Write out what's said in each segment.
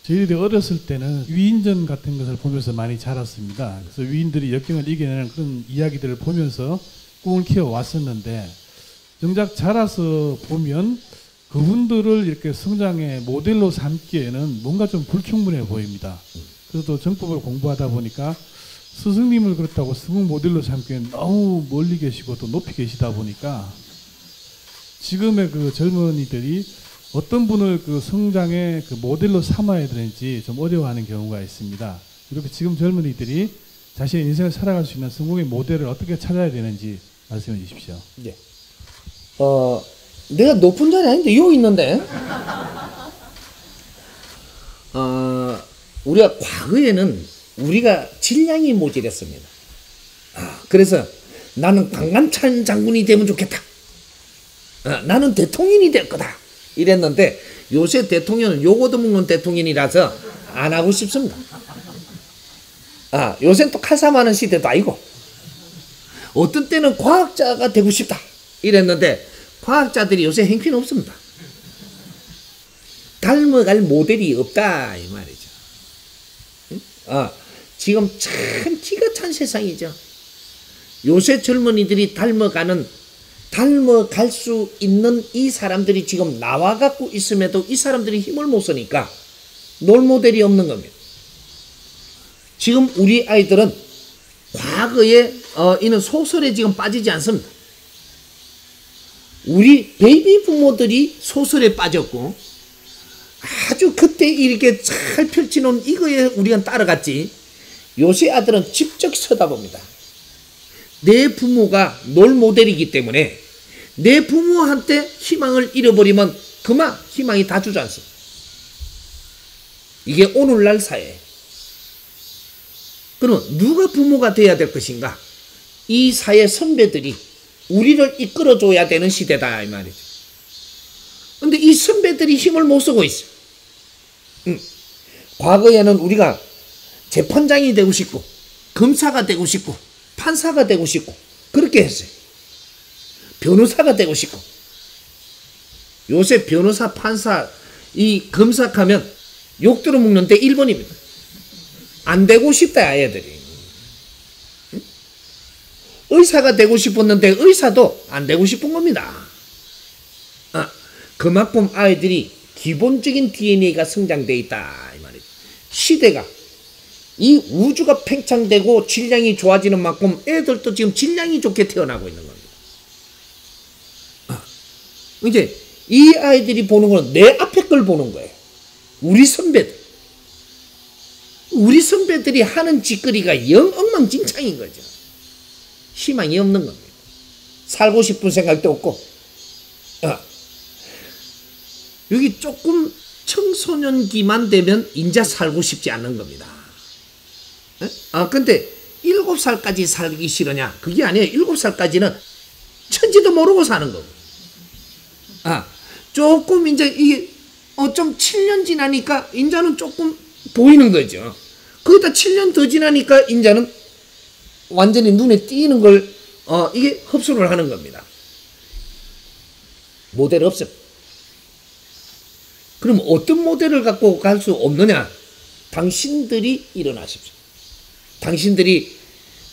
저희들이 어렸을 때는 위인전 같은 것을 보면서 많이 자랐습니다. 그래서 위인들이 역경을 이겨내는 그런 이야기들을 보면서 꿈을 키워왔었는데 정작 자라서 보면 그분들을 이렇게 성장의 모델로 삼기에는 뭔가 좀 불충분해 보입니다. 그래도 정법을 공부하다 보니까 스승님을 그렇다고 스승 모델로 삼기에는 너무 멀리 계시고 또 높이 계시다 보니까 지금의 그 젊은이들이 어떤 분을 그 성장의 그 모델로 삼아야 되는지 좀 어려워하는 경우가 있습니다. 이렇게 지금 젊은이들이 자신의 인생을 살아갈 수 있는 성공의 모델을 어떻게 찾아야 되는지 말씀해 주십시오. 예. 내가 높은 자리 아닌데 여기 있는데. 우리가 과거에는 우리가 질량이 모자랐습니다. 그래서 나는 강간찬 장군이 되면 좋겠다. 나는 대통령이 될 거다. 이랬는데 요새 대통령은 요거도 먹는 대통령이라서 안 하고 싶습니다. 요새는 또 칼싸움하는 시대도 아니고 어떤 때는 과학자가 되고 싶다 이랬는데 과학자들이 요새 행편이 없습니다. 닮아갈 모델이 없다 이 말이죠. 지금 참 기가 찬 세상이죠. 요새 젊은이들이 닮아갈 수 있는 이 사람들이 지금 나와갖고 있음에도 이 사람들이 힘을 못 쓰니까 롤모델이 없는 겁니다. 지금 우리 아이들은 과거에 이는 소설에 지금 빠지지 않습니다. 우리 베이비 부모들이 소설에 빠졌고 아주 그때 이렇게 잘 펼쳐놓은 이거에 우리가 따라갔지. 요새 아들은 직접 쳐다봅니다. 내 부모가 롤모델이기 때문에 내 부모한테 희망을 잃어버리면 그만 희망이 다 주저앉습니다. 이게 오늘날 사회. 그러면 누가 부모가 돼야 될 것인가? 이 사회 선배들이 우리를 이끌어줘야 되는 시대다 이 말이죠. 근데 이 선배들이 힘을 못 쓰고 있어. 과거에는 우리가 재판장이 되고 싶고 검사가 되고 싶고 판사가 되고 싶고 그렇게 했어요. 변호사가 되고 싶고. 요새 변호사, 판사, 이 검사하면 욕 들어먹는데 1번입니다. 안 되고 싶다 애들이. 의사가 되고 싶었는데 의사도 안 되고 싶은 겁니다. 그만큼 아이들이 기본적인 DNA가 성장되어 있다 이 말이죠. 시대가 이 우주가 팽창되고 질량이 좋아지는 만큼 애들도 지금 질량이 좋게 태어나고 있는 겁니다. 이제 이 아이들이 보는 거는 내 앞에 걸 보는 거예요. 우리 선배들이 하는 짓거리가 영 엉망진창인 거죠. 희망이 없는 겁니다. 살고 싶은 생각도 없고. 여기 조금 청소년기만 되면 인자 살고 싶지 않는 겁니다. 근데 7살까지 살기 싫으냐? 그게 아니에요. 7살까지는 천지도 모르고 사는 거고. 조금 이제 이게 좀 7년 지나니까 인자는 조금 보이는 거죠. 거기다 7년 더 지나니까 인자는 완전히 눈에 띄는 걸 이게 흡수를 하는 겁니다. 모델 없습니다. 그럼 어떤 모델을 갖고 갈 수 없느냐? 당신들이 일어나십시오. 당신들이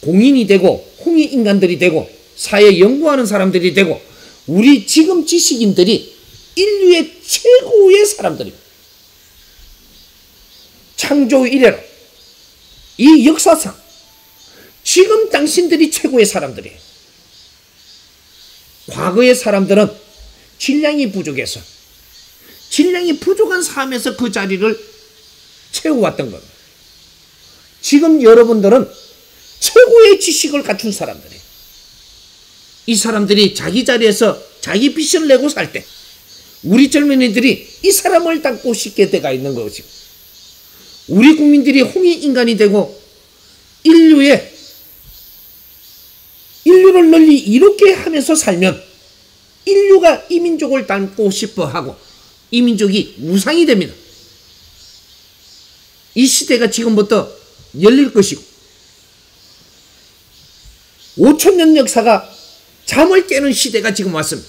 공인이 되고 홍익인간들이 되고 사회 연구하는 사람들이 되고 우리 지금 지식인들이 인류의 최고의 사람들입니다. 창조 이래로 이 역사상 지금 당신들이 최고의 사람들이에요. 과거의 사람들은 질량이 부족해서 질량이 부족한 삶에서 그 자리를 채워왔던 겁니다. 지금 여러분들은 최고의 지식을 갖춘 사람들이에요. 이 사람들이 자기 자리에서 자기 빛을 내고 살 때 우리 젊은이들이 이 사람을 닮고 싶게 돼가 있는 것이고 우리 국민들이 홍익인간이 되고 인류를 널리 이롭게 하면서 살면 인류가 이 민족을 닮고 싶어 하고 이 민족이 우상이 됩니다. 이 시대가 지금부터 열릴 것이고 5천년 역사가 잠을 깨는 시대가 지금 왔습니다.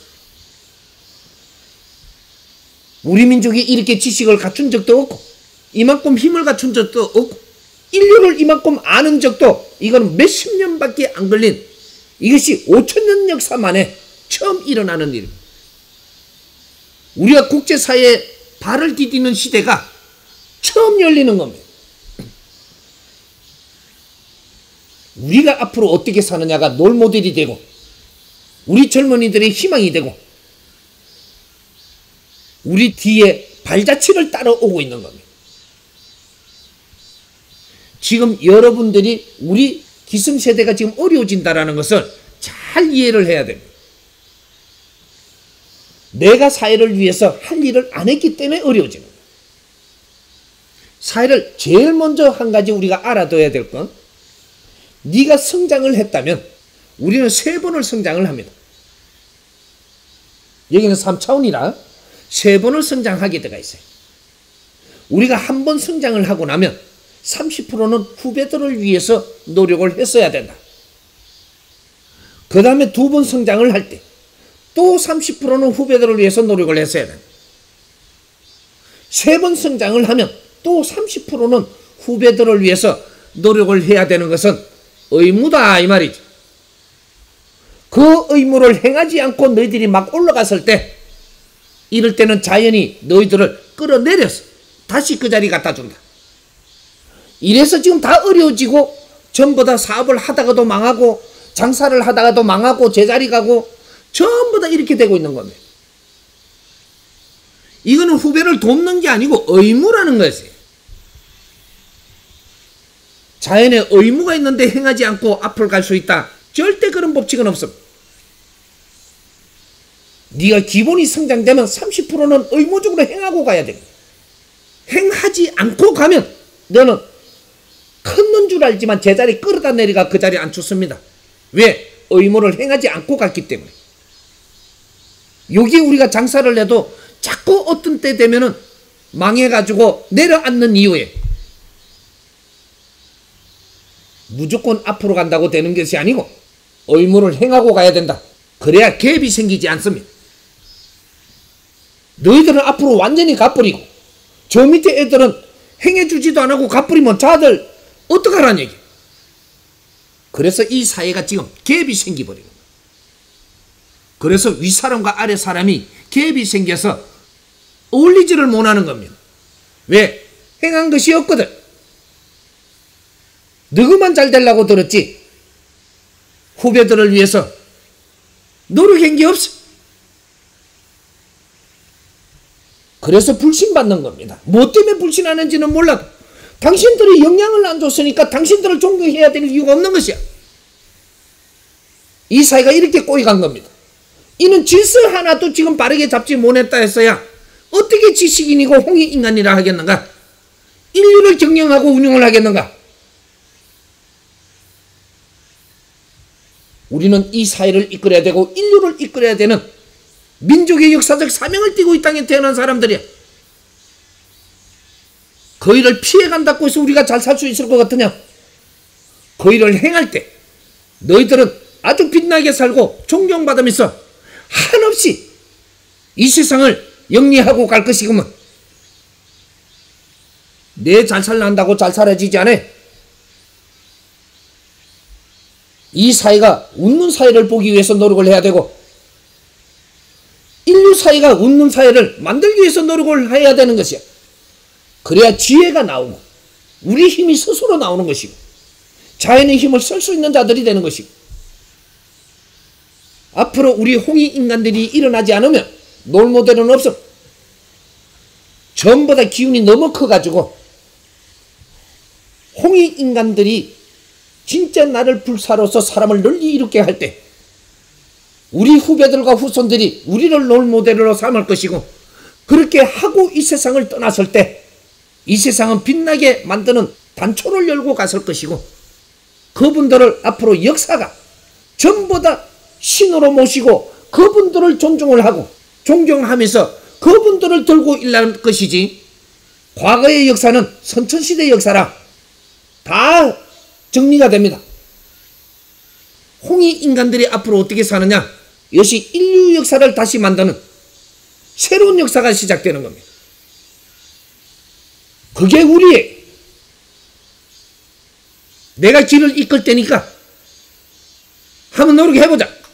우리 민족이 이렇게 지식을 갖춘 적도 없고 이만큼 힘을 갖춘 적도 없고 인류를 이만큼 아는 적도 이건 몇십 년밖에 안 걸린 이것이 5,000년 역사 만에 처음 일어나는 일입니다. 우리가 국제사회에 발을 디디는 시대가 처음 열리는 겁니다. 우리가 앞으로 어떻게 사느냐가 롤모델이 되고 우리 젊은이들의 희망이 되고 우리 뒤에 발자취를 따라오고 있는 겁니다. 지금 여러분들이 우리 기성세대가 지금 어려워진다는 것을 잘 이해를 해야 됩니다. 내가 사회를 위해서 할 일을 안 했기 때문에 어려워지는 거예요. 사회를 제일 먼저 한 가지 우리가 알아둬야 될 건 네가 성장을 했다면 우리는 3번을 성장을 합니다. 여기는 3차원이라 3번을 성장하게 되어 있어요. 우리가 한 번 성장을 하고 나면 30%는 후배들을 위해서 노력을 했어야 된다. 그 다음에 2번 성장을 할 때 또 30%는 후배들을 위해서 노력을 했어야 된다. 3번 성장을 하면 또 30%는 후배들을 위해서 노력을 해야 되는 것은 의무다 이 말이죠. 그 의무를 행하지 않고 너희들이 막 올라갔을 때 이럴 때는 자연이 너희들을 끌어내려서 다시 그 자리 갖다 준다. 이래서 지금 다 어려워지고 전부 다 사업을 하다가도 망하고 장사를 하다가도 망하고 제자리 가고 전부 다 이렇게 되고 있는 겁니다. 이거는 후배를 돕는 게 아니고 의무라는 것이에요. 자연에 의무가 있는데 행하지 않고 앞을 갈 수 있다. 절대 그런 법칙은 없습니다. 네가 기본이 성장되면 30%는 의무적으로 행하고 가야 됩니다. 행하지 않고 가면 너는 큰 줄 알지만 제자리 끌어다 내리가 그 자리에 앉혔습니다. 왜? 의무를 행하지 않고 갔기 때문에. 여기 우리가 장사를 해도 자꾸 어떤 때 되면은 망해가지고 내려앉는 이유에 무조건 앞으로 간다고 되는 것이 아니고 의무를 행하고 가야 된다. 그래야 갭이 생기지 않습니다. 너희들은 앞으로 완전히 가버리고 저 밑에 애들은 행해주지도 안 하고 가버리면 자들 어떡하라는 얘기. 그래서 이 사회가 지금 갭이 생기버리는 거예요. 그래서 윗사람과 아랫사람이 갭이 생겨서 어울리지를 못하는 겁니다. 왜? 행한 것이 없거든. 너그만 잘 되려고 들었지 후배들을 위해서 노력한 게 없어. 그래서 불신받는 겁니다. 뭐 때문에 불신하는지는 몰라도 당신들이 영향을 안 줬으니까 당신들을 존경해야 될 이유가 없는 것이야. 이 사회가 이렇게 꼬여간 겁니다. 이는 질서 하나도 지금 바르게 잡지 못했다 했어야 어떻게 지식인이고 홍익인간이라 하겠는가? 인류를 경영하고 운영을 하겠는가? 우리는 이 사회를 이끌어야 되고 인류를 이끌어야 되는 민족의 역사적 사명을 띠고 이 땅에 태어난 사람들이야. 그 일을 피해간다고 해서 우리가 잘 살 수 있을 것 같으냐? 그 일을 행할 때 너희들은 아주 빛나게 살고 존경받으면서 한없이 이 세상을 영리하고 갈 것이구먼. 내 잘 살란다고 잘 살아지지 않아. 이 사회가 웃는 사회를 보기 위해서 노력을 해야 되고 인류 사회가 웃는 사회를 만들기 위해서 노력을 해야 되는 것이야. 그래야 지혜가 나오고 우리 힘이 스스로 나오는 것이고 자연의 힘을 쓸 수 있는 자들이 되는 것이고 앞으로 우리 홍익인간들이 일어나지 않으면 롤모델은 없어. 전부 다 기운이 너무 커가지고 홍익인간들이 진짜 나를 불사로서 사람을 널리 이롭게 할 때 우리 후배들과 후손들이 우리를 롤모델로 삼을 것이고 그렇게 하고 이 세상을 떠났을 때 이 세상은 빛나게 만드는 단초를 열고 갔을 것이고 그분들을 앞으로 역사가 전부 다 신으로 모시고 그분들을 존중을 하고 존경하면서 그분들을 들고 일어날 것이지 과거의 역사는 선천시대 역사라 다 정리가 됩니다. 홍익인간들이 앞으로 어떻게 사느냐? 이것이 인류 역사를 다시 만드는 새로운 역사가 시작되는 겁니다. 그게 우리의 내가 길을 이끌 테니까 한번 노력해보자.